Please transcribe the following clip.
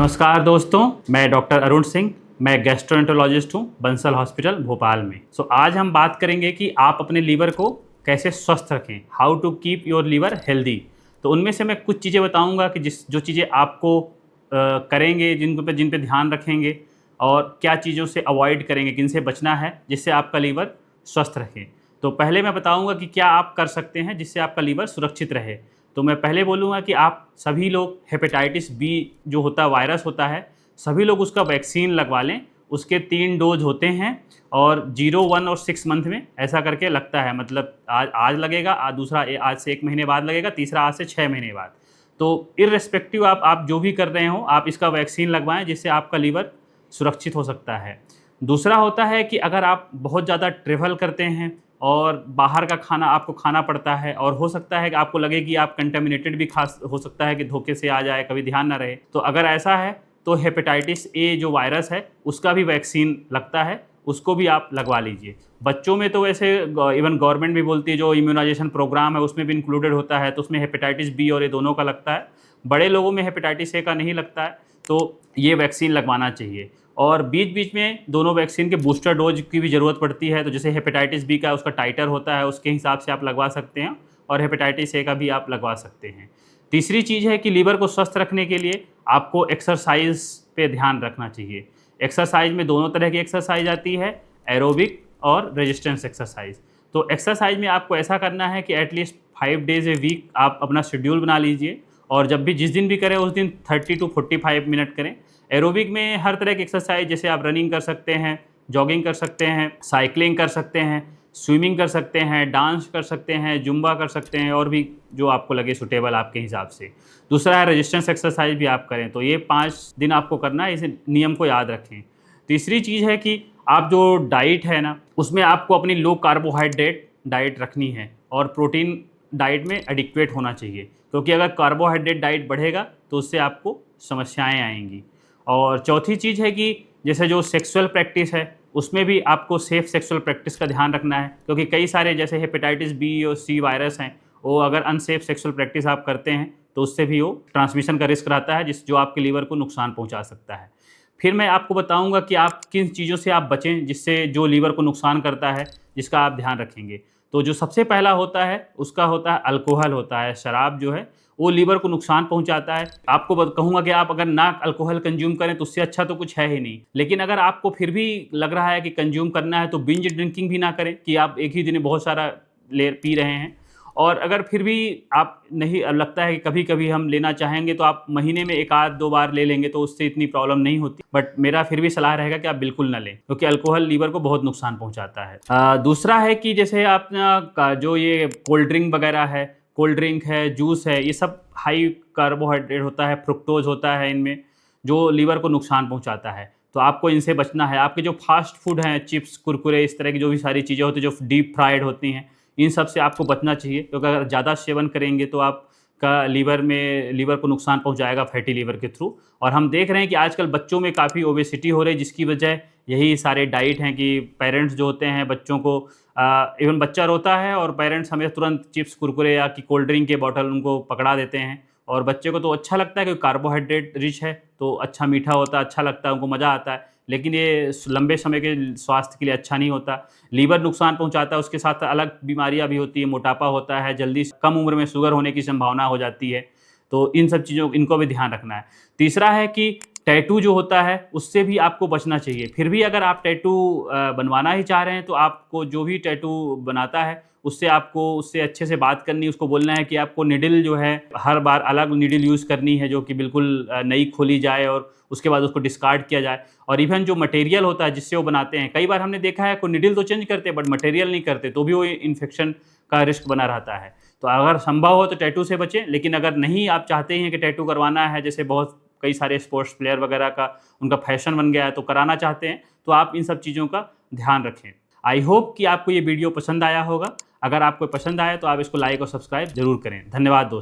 नमस्कार दोस्तों, मैं डॉक्टर अरुण सिंह। मैं गैस्ट्रोएंटरोलॉजिस्ट हूँ बंसल हॉस्पिटल भोपाल में। आज हम बात करेंगे कि आप अपने लीवर को कैसे स्वस्थ रखें, how to keep your liver healthy. तो उनमें से मैं कुछ चीज़ें बताऊंगा कि जो चीज़ें आपको करेंगे, जिन पे ध्यान रखेंगे और क्या चीज़ों से अवॉइड करेंगे, किन से बचना है जिससे आपका लीवर स्वस्थ रहे। तो पहले मैं बताऊँगा कि क्या आप कर सकते हैं जिससे आपका लीवर सुरक्षित रहे। तो मैं पहले बोलूँगा कि आप सभी लोग हेपेटाइटिस बी जो होता है, वायरस होता है, सभी लोग उसका वैक्सीन लगवा लें। उसके 3 डोज होते हैं और 0, 1 और 6 मंथ में ऐसा करके लगता है। मतलब आज लगेगा, दूसरा आज से 1 महीने बाद लगेगा, तीसरा आज से 6 महीने बाद। तो इर्रेस्पेक्टिव आप जो भी कर रहे हो, आप इसका वैक्सीन लगवाएं जिससे आपका लीवर सुरक्षित हो सकता है। दूसरा होता है कि अगर आप बहुत ज़्यादा ट्रैवल करते हैं और बाहर का खाना आपको खाना पड़ता है और हो सकता है कि आपको लगे कि आप कंटेमिनेटेड भी खा हो सकता है कि धोखे से आ जाए, कभी ध्यान ना रहे। तो अगर ऐसा है तो हेपेटाइटिस ए जो वायरस है उसका भी वैक्सीन लगता है, उसको भी आप लगवा लीजिए। बच्चों में तो वैसे इवन गवर्नमेंट भी बोलती है, जो इम्यूनाइजेशन प्रोग्राम है उसमें भी इंक्लूडेड होता है, तो उसमें हेपेटाइटिस बी और ए दोनों का लगता है। बड़े लोगों में हेपेटाइटिस ए का नहीं लगता है, तो ये वैक्सीन लगवाना चाहिए। और बीच बीच में दोनों वैक्सीन के बूस्टर डोज की भी ज़रूरत पड़ती है। तो जैसे हेपेटाइटिस बी का उसका टाइटर होता है, उसके हिसाब से आप लगवा सकते हैं, और हेपेटाइटिस ए का भी आप लगवा सकते हैं। तीसरी चीज़ है कि लीवर को स्वस्थ रखने के लिए आपको एक्सरसाइज पे ध्यान रखना चाहिए। एक्सरसाइज में दोनों तरह की एक्सरसाइज आती है, एरोबिक और रेजिस्टेंस एक्सरसाइज। तो एक्सरसाइज में आपको ऐसा करना है कि एटलीस्ट 5 डेज ए वीक आप अपना शेड्यूल बना लीजिए, और जब भी जिस दिन भी करें उस दिन 30 to 45 मिनट करें। एरोबिक में हर तरह की एक्सरसाइज, जैसे आप रनिंग कर सकते हैं, जॉगिंग कर सकते हैं, साइकिलिंग कर सकते हैं, स्विमिंग कर सकते हैं, डांस कर सकते हैं, जुम्बा कर सकते हैं, और भी जो आपको लगे सूटेबल आपके हिसाब से। दूसरा है रेजिस्टेंस एक्सरसाइज भी आप करें। तो ये 5 दिन आपको करना है, इस नियम को याद रखें। तीसरी चीज़ है कि आप जो डाइट है ना, उसमें आपको अपनी लो कार्बोहाइड्रेट डाइट रखनी है, और प्रोटीन डाइट में एडिक्वेट होना चाहिए, क्योंकि अगर कार्बोहाइड्रेट डाइट बढ़ेगा तो उससे आपको समस्याएं आएंगी। और चौथी चीज़ है कि जैसे जो सेक्सुअल प्रैक्टिस है उसमें भी आपको सेफ सेक्सुअल प्रैक्टिस का ध्यान रखना है, क्योंकि कई सारे जैसे हेपेटाइटिस बी और सी वायरस हैं, वो अगर अनसेफ सेक्सुअल प्रैक्टिस आप करते हैं तो उससे भी वो ट्रांसमिशन का रिस्क रहता है, जो आपके लीवर को नुकसान पहुंचा सकता है। फिर मैं आपको बताऊंगा कि आप किन चीज़ों से आप बचें जिससे जो लीवर को नुकसान करता है, जिसका आप ध्यान रखेंगे। तो जो सबसे पहला होता है उसका होता है अल्कोहल होता है। शराब जो है वो लीवर को नुकसान पहुंचाता है। आपको कहूँगा कि आप अगर ना अल्कोहल कंज्यूम करें तो उससे अच्छा तो कुछ है ही नहीं। लेकिन अगर आपको फिर भी लग रहा है कि कंज्यूम करना है तो बिंज ड्रिंकिंग भी ना करें, कि आप एक ही दिन में बहुत सारा पी रहे हैं। और अगर फिर भी आप नहीं लगता है कि कभी कभी हम लेना चाहेंगे, तो आप महीने में 1 आध 2 बार ले लेंगे तो उससे इतनी प्रॉब्लम नहीं होती। बट मेरा फिर भी सलाह रहेगा कि आप बिल्कुल ना लें, क्योंकि अल्कोहल लीवर को बहुत नुकसान पहुंचाता है। दूसरा है कि जैसे आप जो ये कोल्ड ड्रिंक वगैरह है, कोल्ड ड्रिंक है, जूस है, ये सब हाई कार्बोहाइड्रेट होता है, फ्रुक्टोज होता है इनमें, जो लीवर को नुकसान पहुंचाता है। तो आपको इनसे बचना है। आपके जो फास्ट फूड हैं, चिप्स, कुरकुरे, इस तरह की जो भी सारी चीज़ें होती हैं जो डीप फ्राइड होती हैं, इन सब से आपको बचना चाहिए, क्योंकि अगर ज़्यादा सेवन करेंगे तो आपका लीवर को नुकसान पहुंचाएगा फैटी लीवर के थ्रू। और हम देख रहे हैं कि आजकल बच्चों में काफ़ी ओबेसिटी हो रही है, जिसकी वजह यही सारे डाइट हैं कि पेरेंट्स जो होते हैं बच्चों को, इवन बच्चा रोता है और पेरेंट्स हमें तुरंत चिप्स, कुरकुरे या कि कोल्ड ड्रिंक के बॉटल उनको पकड़ा देते हैं। और बच्चे को तो अच्छा लगता है क्योंकि कार्बोहाइड्रेट रिच है, तो अच्छा मीठा होता है, अच्छा लगता है, उनको मज़ा आता है। लेकिन ये लंबे समय के स्वास्थ्य के लिए अच्छा नहीं होता। लीवर नुकसान पहुंचाता है, उसके साथ अलग बीमारियां भी होती है, मोटापा होता है, जल्दी कम उम्र में शुगर होने की संभावना हो जाती है। तो इन सब चीज़ों इनको भी ध्यान रखना है। तीसरा है कि टैटू जो होता है उससे भी आपको बचना चाहिए। फिर भी अगर आप टैटू बनवाना ही चाह रहे हैं तो आपको जो भी टैटू बनाता है उससे अच्छे से बात करनी है, उसको बोलना है कि आपको निडल जो है हर बार अलग निडल यूज़ करनी है, जो कि बिल्कुल नई खोली जाए और उसके बाद उसको डिस्कार्ड किया जाए। और इवन जो मटेरियल होता है जिससे वो बनाते हैं, कई बार हमने देखा है कोई निडल तो चेंज करते हैं बट मटेरियल नहीं करते, तो भी वो इन्फेक्शन का रिस्क बना रहता है। तो अगर संभव हो तो टैटू से बचें। लेकिन अगर नहीं आप चाहते हैं कि टैटू करवाना है, जैसे बहुत कई सारे स्पोर्ट्स प्लेयर वगैरह का उनका फैशन बन गया है तो कराना चाहते हैं, तो आप इन सब चीज़ों का ध्यान रखें। आई होप कि आपको ये वीडियो पसंद आया होगा। अगर आपको पसंद आया तो आप इसको लाइक और सब्सक्राइब जरूर करें। धन्यवाद दोस्तों।